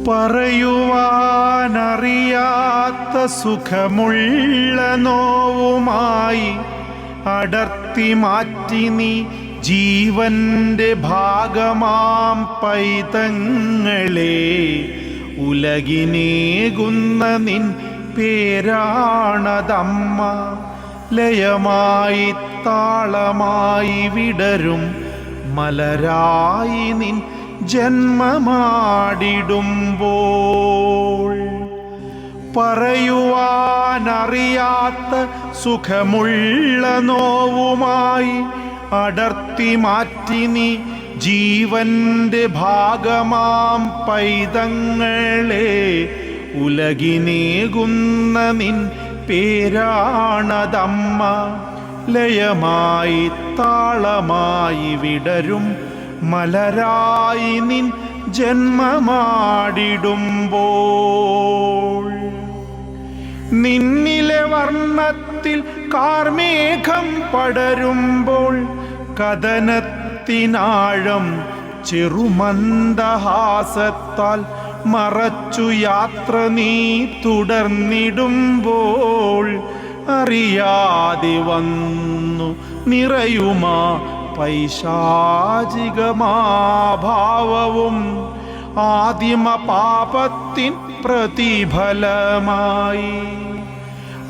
പറയുവാനറിയാത്ത സുഖമുള്ള നോവുമായി അടർത്തി മാറ്റി നീ ജീവന്റെ ഭാഗമാം പൈതങ്ങളെ. ഉലകിനേകുന്ന നിൻ പേരാണതമ്മ. ലയമായി താളമായി വിടരും മലരായി നിൻ ജന്മമാടിടുമ്പോൾ. പറയുവാനറിയാത്ത സുഖമുള്ള നോവുമായി അടർത്തി മാറ്റി നീ ജീവന്റെ ഭാഗമാം പൈതങ്ങളെ. ഉലകിനേകുന്ന നിൻ പേരാണതമ്മ. ലയമായി താളമായി വിടരും മലരായി നിൻ ജന്മമാടിടുമ്പോൾ. നിന്നിലെ വർണ്ണത്തിൽ കാർമേഘം പടരുമ്പോൾ കഥനത്തിനാഴം ചെറുമന്ദഹാസത്താൽ മറച്ചു യാത്ര നീ തുടർന്നിടുമ്പോൾ. അറിയാതെ വന്നു നിറയുമാ പൈശാചികമാഭാവവും ആദിമ പാപത്തിൻ പ്രതിഫലമായി.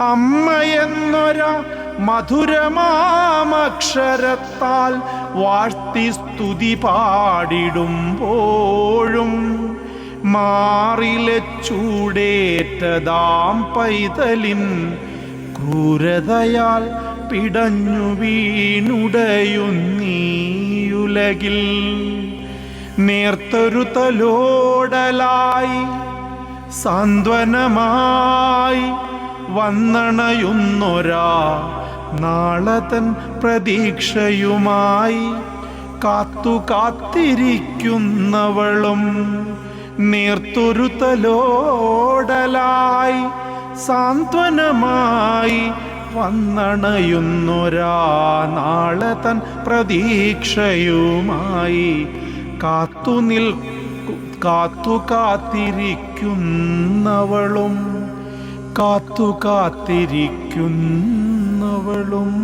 അമ്മയെന്നൊര മധുരമാമക്ഷരത്താൽ വാഴ്ത്തി സ്തുതി പാടിടുമ്പോഴും മാറിലെ ചൂടേറ്റതാം പൈതലിൻ ക്രൂരതയാൽ പിടഞ്ഞു വീണുടയുന്നീയുലകിൽ. നേർത്തൊരു തലോടലായി സാന്ത്വനമായി വന്നണയുന്നൊരാ നാളതൻ പ്രതീക്ഷയുമായി കാത്തിരിക്കുന്നവളും. നേർത്തൊരു തലോടലായി സാന്ത്വനമായി വന്നണയുന്നൊരാ നാളതൻ പ്രതീക്ഷയുമായി കാത്തിരിക്കുന്നവളും.